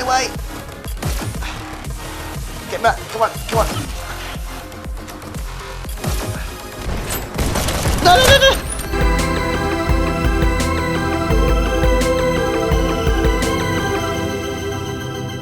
Get away! Get back! Come on! Come on! No! No! No! No!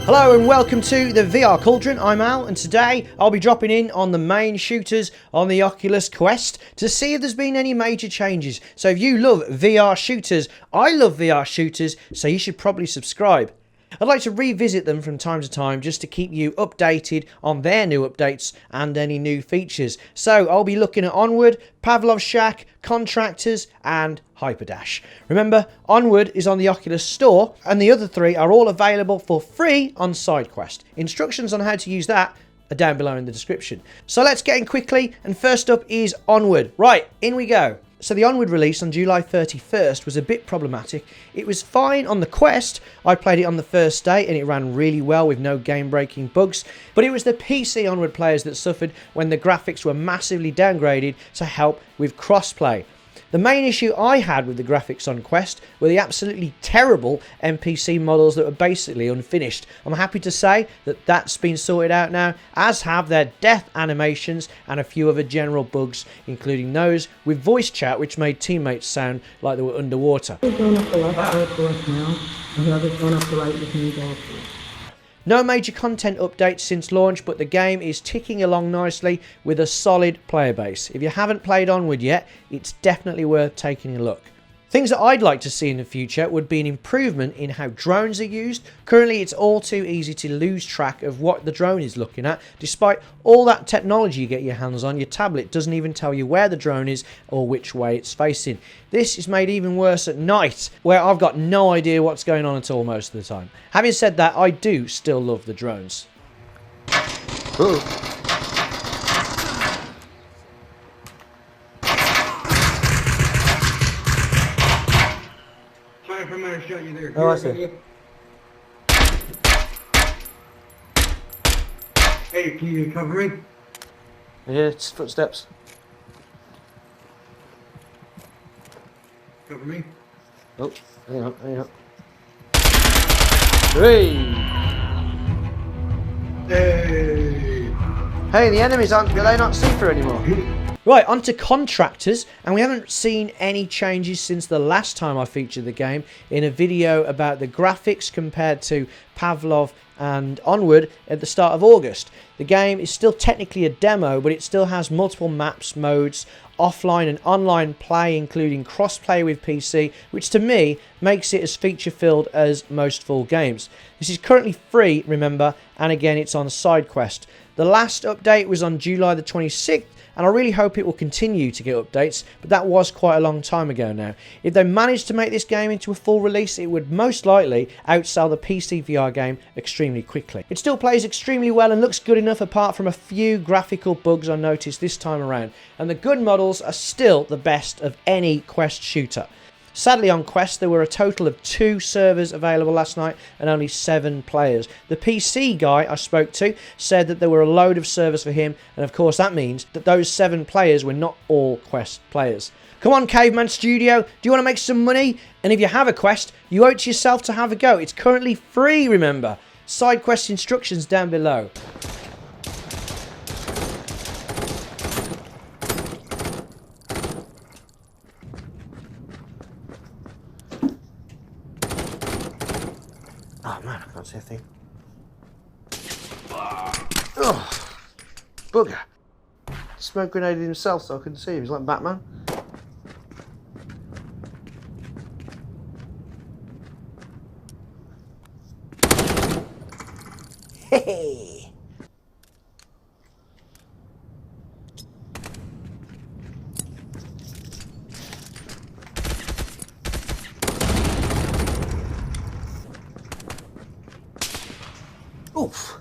Hello and welcome to the VR Cauldron. I'm Al, and today I'll be dropping in on the main shooters on the Oculus Quest to see if there's been any major changes. So if you love VR shooters, I love VR shooters, so you should probably subscribe. I'd like to revisit them from time to time just to keep you updated on their new updates and any new features. So I'll be looking at Onward, Pavlov Shack, Contractors and Hyperdash. Remember, Onward is on the Oculus Store and the other three are all available for free on SideQuest. Instructions on how to use that are down below in the description. So let's get in quickly, and first up is Onward. Right, in we go. So the Onward release on July 31st was a bit problematic. It was fine on the Quest. I played it on the first day and it ran really well with no game-breaking bugs. But it was the PC Onward players that suffered when the graphics were massively downgraded to help with crossplay. The main issue I had with the graphics on Quest were the absolutely terrible NPC models that were basically unfinished. I'm happy to say that that's been sorted out now, as have their death animations and a few other general bugs, including those with voice chat which made teammates sound like they were underwater. No major content updates since launch, but the game is ticking along nicely with a solid player base. If you haven't played Onward yet, it's definitely worth taking a look. Things that I'd like to see in the future would be an improvement in how drones are used. Currently, it's all too easy to lose track of what the drone is looking at. Despite all that technology you get your hands on, your tablet doesn't even tell you where the drone is or which way it's facing. This is made even worse at night, where I've got no idea what's going on at all most of the time. Having said that, I do still love the drones. Ooh. Shot you there. Oh, I see. Hey, can you cover me? Yeah, it's footsteps. Cover me. Oh, hang on, hang on. Hey! Hey! Hey, the enemies aren't, do they not see through anymore? Right, on to Contractors, and we haven't seen any changes since the last time I featured the game in a video about the graphics compared to Pavlov and Onward at the start of August. The game is still technically a demo, but it still has multiple maps, modes, offline and online play, including cross-play with PC, which to me makes it as feature-filled as most full games. This is currently free, remember, and again it's on SideQuest. The last update was on July the 26th, and I really hope it will continue to get updates, but that was quite a long time ago now. If they managed to make this game into a full release, it would most likely outsell the PC VR game extremely quickly. It still plays extremely well and looks good enough, apart from a few graphical bugs I noticed this time around, and the good models are still the best of any Quest shooter. Sadly on Quest there were a total of 2 servers available last night and only 7 players. The PC guy I spoke to said that there were a load of servers for him, and of course that means that those 7 players were not all Quest players. Come on Caveman Studio, do you want to make some money? And if you have a Quest, you owe it to yourself to have a go. It's currently free, remember. SideQuest instructions down below. Oh man, I can't see a thing. Oh, bugger. Smoke grenaded himself so I couldn't see him. He's like Batman. Hey! Oof.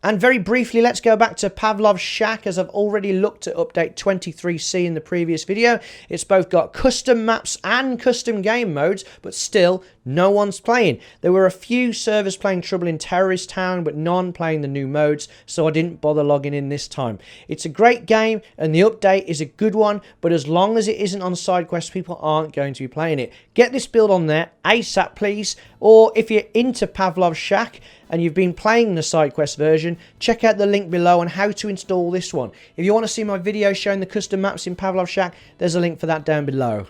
And very briefly, let's go back to Pavlov Shack, as I've already looked at update 23C in the previous video. It's both got custom maps and custom game modes, but still no one's playing. There were a few servers playing Trouble in Terrorist Town, but none playing the new modes, so I didn't bother logging in this time. It's a great game, and the update is a good one, but as long as it isn't on SideQuest, people aren't going to be playing it. Get this build on there ASAP, please, or if you're into Pavlov Shack and you've been playing the SideQuest version, check out the link below on how to install this one. If you want to see my video showing the custom maps in Pavlov Shack, there's a link for that down below.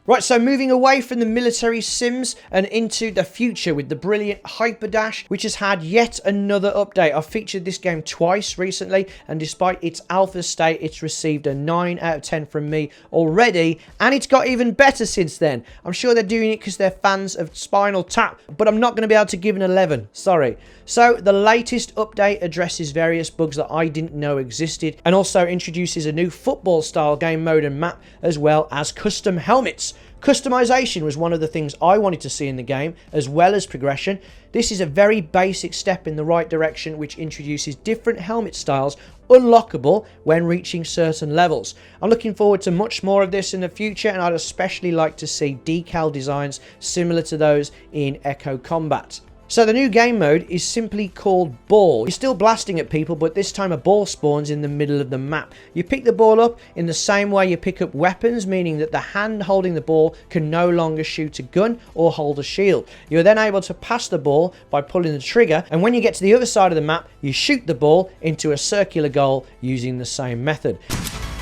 Right, so moving away from the military sims and into the future with the brilliant Hyperdash, which has had yet another update. I've featured this game twice recently, and despite its alpha state, it's received a 9 out of 10 from me already, and it's got even better since then. I'm sure they're doing it because they're fans of Spinal Tap, but I'm not going to be able to give an 11, sorry. So the latest update addresses various bugs that I didn't know existed, and also introduces a new football style game mode and map, as well as custom helmets. Customization was one of the things I wanted to see in the game, as well as progression. This is a very basic step in the right direction, which introduces different helmet styles unlockable when reaching certain levels. I'm looking forward to much more of this in the future, and I'd especially like to see decal designs similar to those in Echo Combat. So the new game mode is simply called Ball. You're still blasting at people, but this time a ball spawns in the middle of the map. You pick the ball up in the same way you pick up weapons, meaning that the hand holding the ball can no longer shoot a gun or hold a shield. You're then able to pass the ball by pulling the trigger, and when you get to the other side of the map, you shoot the ball into a circular goal using the same method.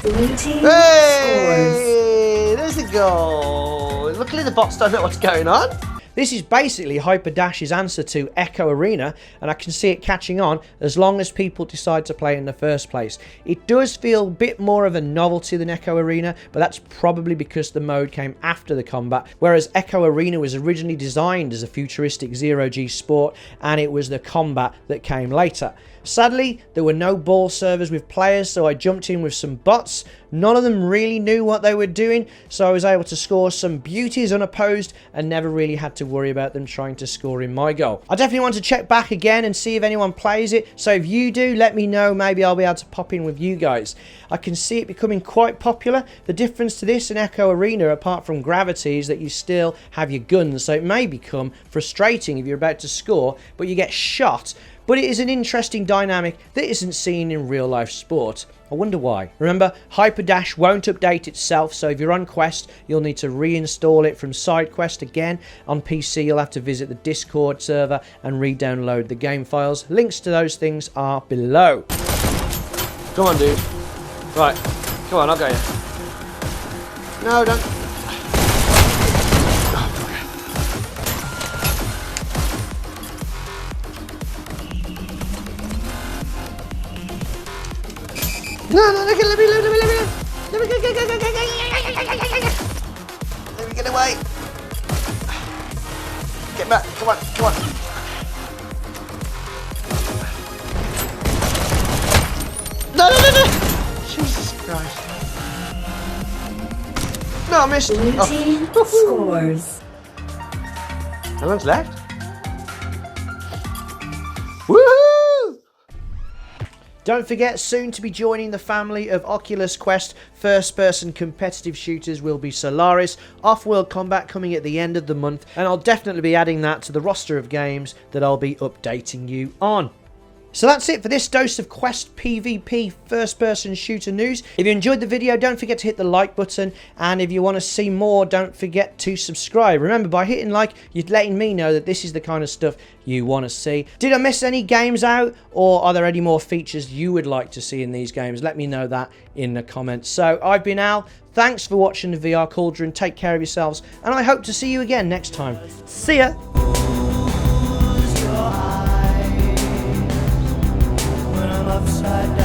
Hey! There's a goal! Luckily the bots don't know what's going on. This is basically Hyperdash's answer to Echo Arena, and I can see it catching on as long as people decide to play in the first place. It does feel a bit more of a novelty than Echo Arena, but that's probably because the mode came after the combat, whereas Echo Arena was originally designed as a futuristic zero-G sport, and it was the combat that came later. Sadly, there were no ball servers with players, so I jumped in with some bots. None of them really knew what they were doing, so I was able to score some beauties unopposed and never really had to worry about them trying to score in my goal. I definitely want to check back again and see if anyone plays it, so if you do, let me know. Maybe I'll be able to pop in with you guys. I can see it becoming quite popular. The difference to this and Echo Arena, apart from gravity, is that you still have your guns, so it may become frustrating if you're about to score, but you get shot. But it is an interesting dynamic that isn't seen in real life sport. I wonder why. Remember, Hyperdash won't update itself, so if you're on Quest, you'll need to reinstall it from SideQuest again. On PC, you'll have to visit the Discord server and re-download the game files. Links to those things are below. Come on, dude. Right. Come on, I'll go you. No, don't. No, let me get away. Get back, come on. No. Jesus Christ. No, I missed. Scores. No one's left. Woohoo! Don't forget, soon to be joining the family of Oculus Quest first-person competitive shooters will be Solaris, Off-World Combat coming at the end of the month, and I'll definitely be adding that to the roster of games that I'll be updating you on. So that's it for this dose of Quest PvP first-person shooter news. If you enjoyed the video, don't forget to hit the like button, and if you want to see more, don't forget to subscribe. Remember, by hitting like, you're letting me know that this is the kind of stuff you want to see. Did I miss any games out, or are there any more features you would like to see in these games? Let me know that in the comments. So, I've been Al. Thanks for watching the VR Cauldron. Take care of yourselves, and I hope to see you again next time. See ya! Upside down.